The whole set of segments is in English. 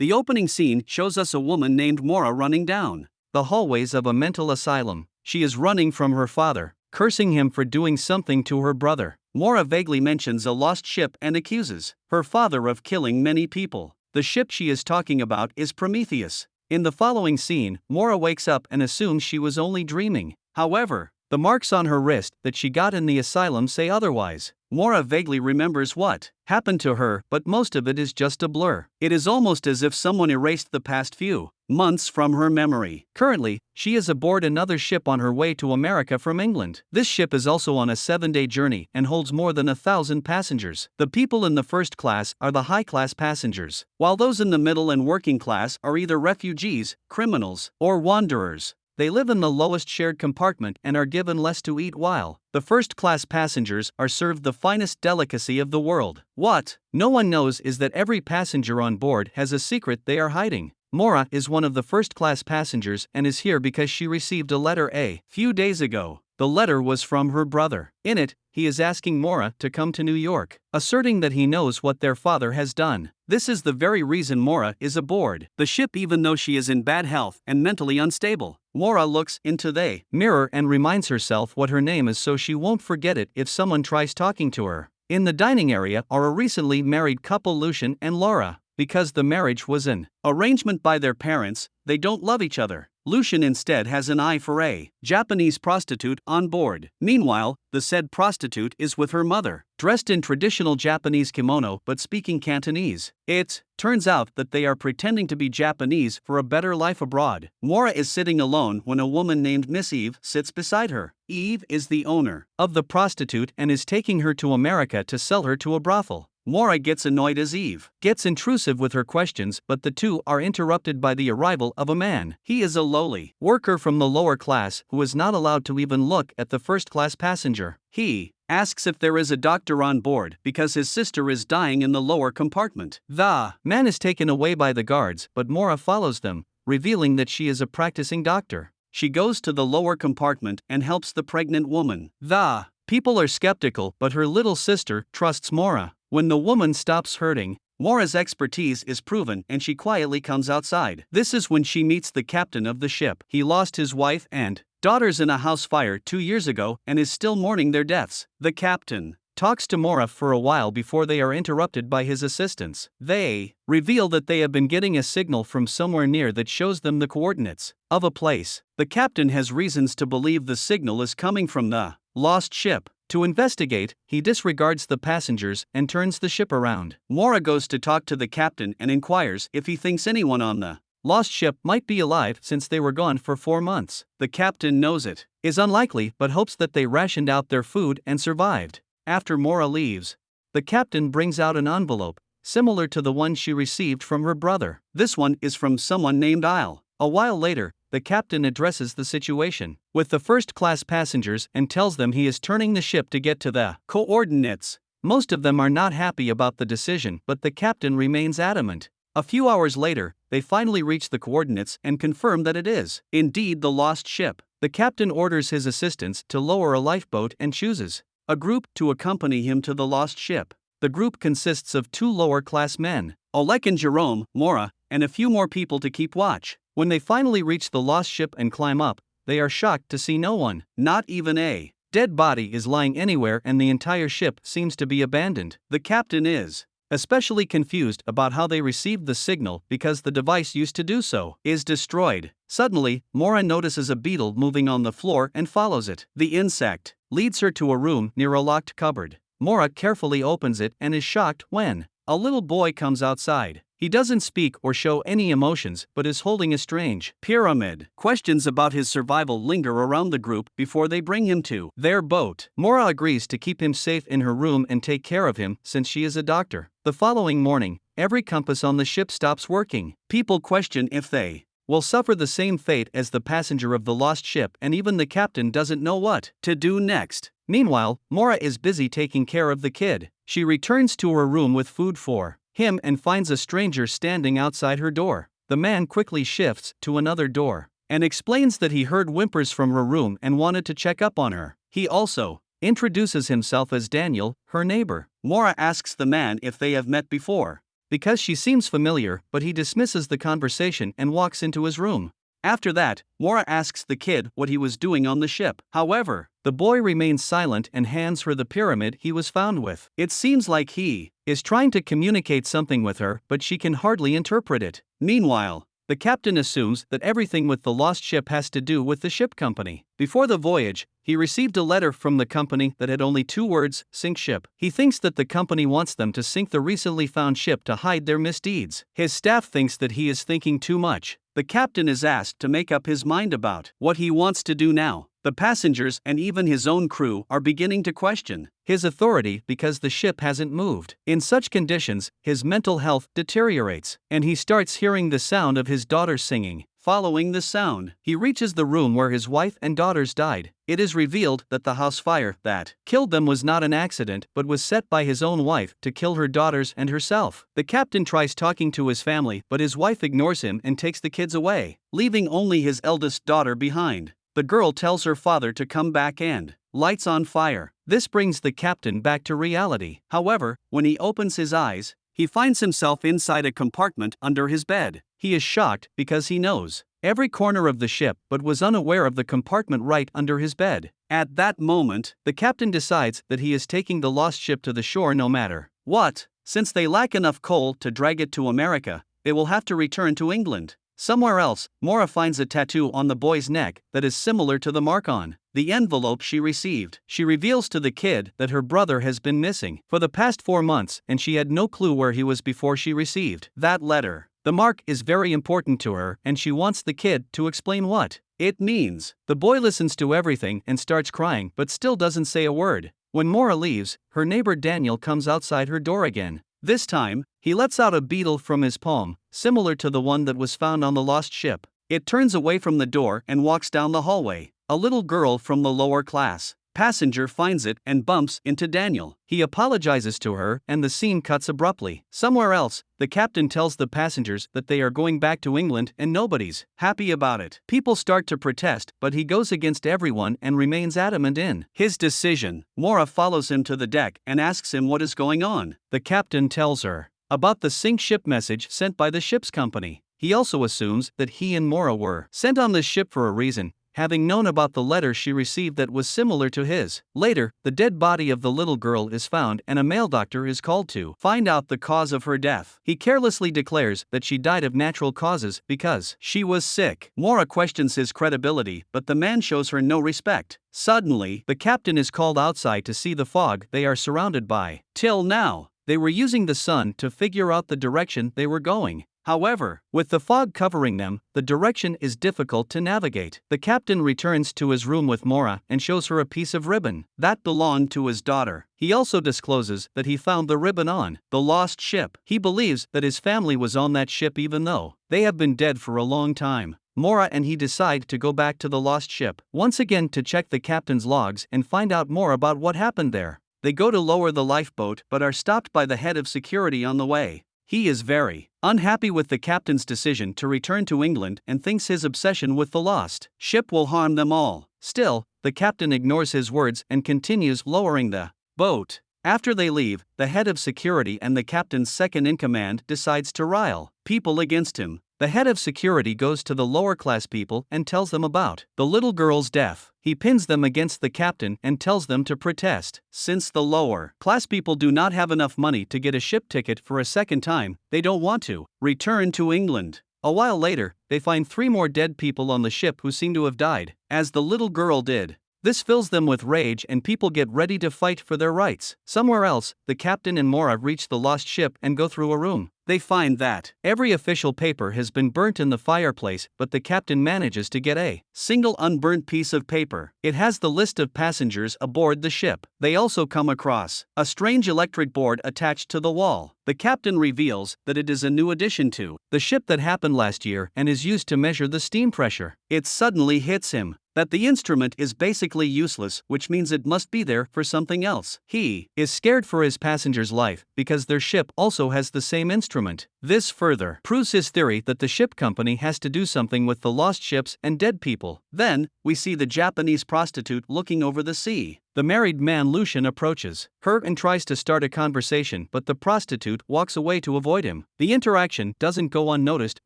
The opening scene shows us a woman named Mora running down the hallways of a mental asylum. She is running from her father, cursing him for doing something to her brother. Mora vaguely mentions a lost ship and accuses her father of killing many people. The ship she is talking about is Prometheus. In the following scene, Mora wakes up and assumes she was only dreaming. However, the marks on her wrist that she got in the asylum say otherwise. Mora vaguely remembers what happened to her, but most of it is just a blur. It is almost as if someone erased the past few months from her memory. Currently, she is aboard another ship on her way to America from England. This ship is also on a 7-day journey and holds more than 1,000 passengers. The people in the first class are the high-class passengers, while those in the middle and working class are either refugees, criminals, or wanderers. They live in the lowest shared compartment and are given less to eat, while the first-class passengers are served the finest delicacy of the world. What no one knows is that every passenger on board has a secret they are hiding. Mora is one of the first-class passengers and is here because she received a letter a few days ago. The letter was from her brother. In it, he is asking Mora to come to New York, asserting that he knows what their father has done. This is the very reason Mora is aboard the ship, even though she is in bad health and mentally unstable. Mora looks into the mirror and reminds herself what her name is so she won't forget it if someone tries talking to her. In the dining area are a recently married couple, Lucian and Laura. Because the marriage was an arrangement by their parents, they don't love each other. Lucian instead has an eye for a Japanese prostitute on board. Meanwhile, the said prostitute is with her mother, dressed in traditional Japanese kimono but speaking Cantonese. It turns out that they are pretending to be Japanese for a better life abroad. Mora is sitting alone when a woman named Miss Eve sits beside her. Eve is the owner of the prostitute and is taking her to America to sell her to a brothel. Mora gets annoyed as Eve gets intrusive with her questions, but the two are interrupted by the arrival of a man. He is a lowly worker from the lower class who is not allowed to even look at the first-class passenger. He asks if there is a doctor on board because his sister is dying in the lower compartment. The man is taken away by the guards, but Mora follows them, revealing that she is a practicing doctor. She goes to the lower compartment and helps the pregnant woman. The people are skeptical, but her little sister trusts Mora. When the woman stops hurting, Mora's expertise is proven and she quietly comes outside. This is when she meets the captain of the ship. He lost his wife and daughters in a house fire 2 years ago and is still mourning their deaths. The captain talks to Mora for a while before they are interrupted by his assistants. They reveal that they have been getting a signal from somewhere near that shows them the coordinates of a place. The captain has reasons to believe the signal is coming from the lost ship. To investigate, he disregards the passengers and turns the ship around. Mora goes to talk to the captain and inquires if he thinks anyone on the lost ship might be alive since they were gone for 4 months. The captain knows it is unlikely but hopes that they rationed out their food and survived. After Mora leaves, the captain brings out an envelope, similar to the one she received from her brother. This one is from someone named Isle. A while later, the captain addresses the situation with the first-class passengers and tells them he is turning the ship to get to the coordinates. Most of them are not happy about the decision, but the captain remains adamant. A few hours later, they finally reach the coordinates and confirm that it is indeed the lost ship. The captain orders his assistants to lower a lifeboat and chooses a group to accompany him to the lost ship. The group consists of 2 lower-class men, Oleg and Jerome, Mora, and a few more people to keep watch. When they finally reach the lost ship and climb up, they are shocked to see no one. Not even a dead body is lying anywhere and the entire ship seems to be abandoned. The captain is especially confused about how they received the signal because the device used to do so is destroyed. Suddenly, Mora notices a beetle moving on the floor and follows it. The insect leads her to a room near a locked cupboard. Mora carefully opens it and is shocked when a little boy comes outside. He doesn't speak or show any emotions but is holding a strange pyramid. Questions about his survival linger around the group before they bring him to their boat. Mora agrees to keep him safe in her room and take care of him since she is a doctor. The following morning, every compass on the ship stops working. People question if they will suffer the same fate as the passenger of the lost ship, and even the captain doesn't know what to do next. Meanwhile, Mora is busy taking care of the kid. She returns to her room with food for him and finds a stranger standing outside her door. The man quickly shifts to another door and explains that he heard whimpers from her room and wanted to check up on her. He also introduces himself as Daniel, her neighbor. Mora asks the man if they have met before. because she seems familiar, but he dismisses the conversation and walks into his room. After that, Mora asks the kid what he was doing on the ship. However, the boy remains silent and hands her the pyramid he was found with. It seems like he is trying to communicate something with her, but she can hardly interpret it. Meanwhile, the captain assumes that everything with the lost ship has to do with the ship company. Before the voyage, he received a letter from the company that had only 2 words: sink ship. He thinks that the company wants them to sink the recently found ship to hide their misdeeds. His staff thinks that he is thinking too much. The captain is asked to make up his mind about what he wants to do now. The passengers and even his own crew are beginning to question his authority because the ship hasn't moved. In such conditions, his mental health deteriorates, and he starts hearing the sound of his daughter singing. Following the sound, he reaches the room where his wife and daughters died. It is revealed that the house fire that killed them was not an accident but was set by his own wife to kill her daughters and herself. The captain tries talking to his family, but his wife ignores him and takes the kids away, leaving only his eldest daughter behind. The girl tells her father to come back and lights on fire. This brings the captain back to reality. However, when he opens his eyes, he finds himself inside a compartment under his bed. He is shocked because he knows every corner of the ship but was unaware of the compartment right under his bed. At that moment, the captain decides that he is taking the lost ship to the shore no matter what. Since they lack enough coal to drag it to America, they will have to return to England. Somewhere else, Mora finds a tattoo on the boy's neck that is similar to the mark on the envelope she received. She reveals to the kid that her brother has been missing for the past 4 months and she had no clue where he was before she received that letter. The mark is very important to her and she wants the kid to explain what it means. The boy listens to everything and starts crying but still doesn't say a word. When Mora leaves, her neighbor Daniel comes outside her door again. This time, he lets out a beetle from his palm, similar to the one that was found on the lost ship. It turns away from the door and walks down the hallway. A little girl from the lower class passenger finds it and bumps into Daniel. He apologizes to her and the scene cuts abruptly. Somewhere else, the captain tells the passengers that they are going back to England and nobody's happy about it. People start to protest, but he goes against everyone and remains adamant in his decision. Mora follows him to the deck and asks him what is going on. The captain tells her about the sink ship message sent by the ship's company. He also assumes that he and Mora were sent on this ship for a reason, having known about the letter she received that was similar to his. Later, the dead body of the little girl is found and a male doctor is called to find out the cause of her death. He carelessly declares that she died of natural causes because she was sick. Mora questions his credibility, but the man shows her no respect. Suddenly, the captain is called outside to see the fog they are surrounded by. Till now, they were using the sun to figure out the direction they were going. However, with the fog covering them, the direction is difficult to navigate. The captain returns to his room with Mora and shows her a piece of ribbon that belonged to his daughter. He also discloses that he found the ribbon on the lost ship. He believes that his family was on that ship even though they have been dead for a long time. Mora and he decide to go back to the lost ship once again to check the captain's logs and find out more about what happened there. They go to lower the lifeboat but are stopped by the head of security on the way. He is very unhappy with the captain's decision to return to England and thinks his obsession with the lost ship will harm them all. Still, the captain ignores his words and continues lowering the boat. After they leave, the head of security and the captain's second-in-command decides to rile people against him. The head of security goes to the lower-class people and tells them about the little girl's death. He pins them against the captain and tells them to protest. Since the lower-class people do not have enough money to get a ship ticket for a second time, they don't want to return to England. A while later, they find 3 more dead people on the ship who seem to have died, as the little girl did. This fills them with rage and people get ready to fight for their rights. Somewhere else, the captain and Mora reach the lost ship and go through a room. They find that every official paper has been burnt in the fireplace, but the captain manages to get a single unburnt piece of paper. It has the list of passengers aboard the ship. They also come across a strange electric board attached to the wall. The captain reveals that it is a new addition to the ship that happened last year and is used to measure the steam pressure. It suddenly hits him that the instrument is basically useless, which means it must be there for something else. He is scared for his passenger's life because their ship also has the same instrument. This further proves his theory that the ship company has to do something with the lost ships and dead people. Then, we see the Japanese prostitute looking over the sea. The married man Lucian approaches her and tries to start a conversation, but the prostitute walks away to avoid him. The interaction doesn't go unnoticed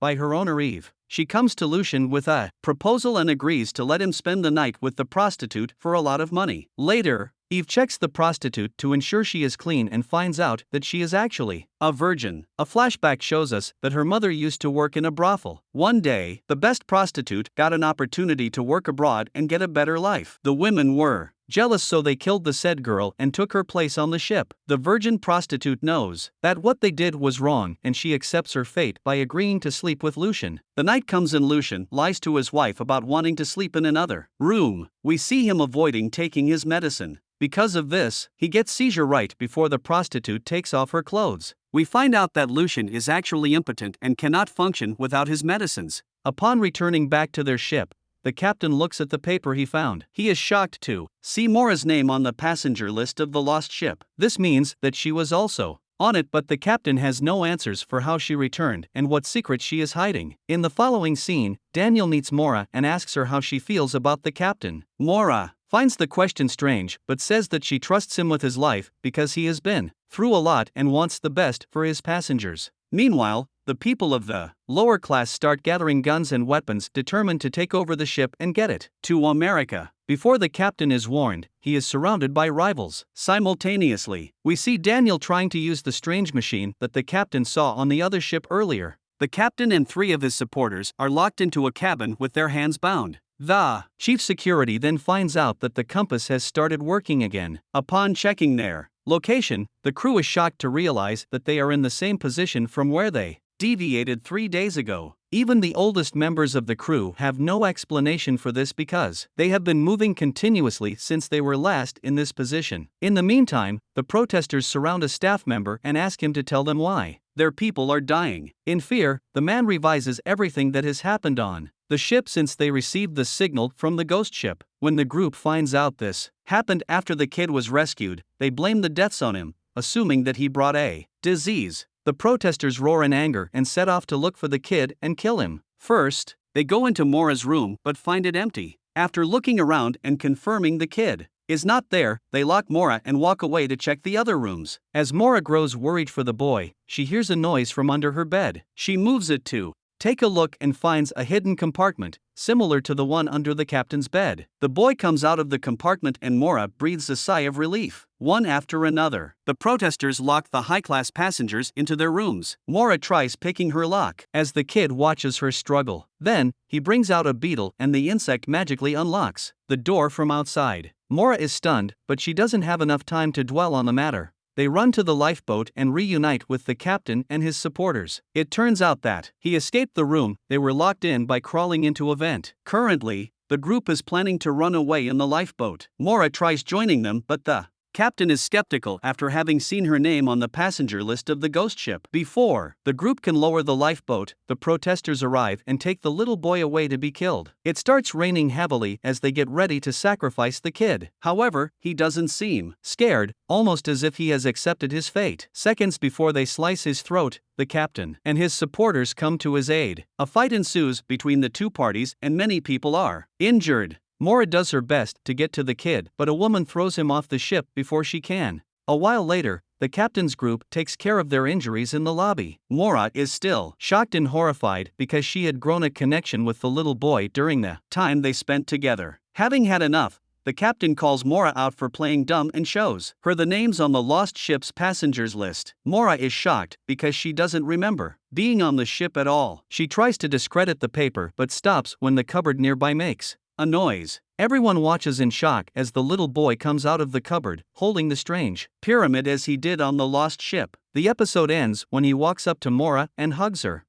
by her owner Eve. She comes to Lucian with a proposal and agrees to let him spend the night with the prostitute for a lot of money. Later, Eve checks the prostitute to ensure she is clean and finds out that she is actually a virgin. A flashback shows us that her mother used to work in a brothel. One day, the best prostitute got an opportunity to work abroad and get a better life. The women were jealous, so they killed the said girl and took her place on the ship. The virgin prostitute knows that what they did was wrong and she accepts her fate by agreeing to sleep with Lucian. The night comes and Lucian lies to his wife about wanting to sleep in another room. We see him avoiding taking his medicine. Because of this, he gets seizure right before the prostitute takes off her clothes. We find out that Lucian is actually impotent and cannot function without his medicines. Upon returning back to their ship, the captain looks at the paper he found. He is shocked to see Mora's name on the passenger list of the lost ship. This means that she was also on it, but the captain has no answers for how she returned and what secret she is hiding. In the following scene, Daniel meets Mora and asks her how she feels about the captain. Mora finds the question strange but says that she trusts him with his life because he has been through a lot and wants the best for his passengers. Meanwhile, the people of the lower class start gathering guns and weapons, determined to take over the ship and get it to America. Before the captain is warned, he is surrounded by rivals. Simultaneously, we see Daniel trying to use the strange machine that the captain saw on the other ship earlier. The captain and 3 of his supporters are locked into a cabin with their hands bound. The chief security then finds out that the compass has started working again. Upon checking their location, the crew is shocked to realize that they are in the same position from where they deviated 3 days ago. Even the oldest members of the crew have no explanation for this because they have been moving continuously since they were last in this position. In the meantime, the protesters surround a staff member and ask him to tell them why their people are dying. In fear, the man revises everything that has happened on the ship since they received the signal from the ghost ship. When the group finds out this happened after the kid was rescued, they blame the deaths on him, assuming that he brought a disease. The protesters roar in anger and set off to look for the kid and kill him. First, they go into Mora's room but find it empty. After looking around and confirming the kid is not there, they lock Mora and walk away to check the other rooms. As Mora grows worried for the boy, she hears a noise from under her bed. She moves it to take a look and finds a hidden compartment, similar to the one under the captain's bed. The boy comes out of the compartment and Mora breathes a sigh of relief. One after another, the protesters lock the high-class passengers into their rooms. Mora tries picking her lock as the kid watches her struggle. Then, he brings out a beetle and the insect magically unlocks the door from outside. Mora is stunned, but she doesn't have enough time to dwell on the matter. They run to the lifeboat and reunite with the captain and his supporters. It turns out that he escaped the room they were locked in by crawling into a vent. Currently, the group is planning to run away in the lifeboat. Mora tries joining them, but the captain is skeptical after having seen her name on the passenger list of the ghost ship. Before the group can lower the lifeboat, the protesters arrive and take the little boy away to be killed. It starts raining heavily as they get ready to sacrifice the kid. However, he doesn't seem scared, almost as if he has accepted his fate. Seconds before they slice his throat, the captain and his supporters come to his aid. A fight ensues between the two parties and many people are injured. Mora does her best to get to the kid, but a woman throws him off the ship before she can. A while later, the captain's group takes care of their injuries in the lobby. Mora is still shocked and horrified because she had grown a connection with the little boy during the time they spent together. Having had enough, the captain calls Mora out for playing dumb and shows her the names on the lost ship's passengers list. Mora is shocked because she doesn't remember being on the ship at all. She tries to discredit the paper but stops when the cupboard nearby makes a noise. Everyone watches in shock as the little boy comes out of the cupboard, holding the strange pyramid as he did on the lost ship. The episode ends when he walks up to Mora and hugs her.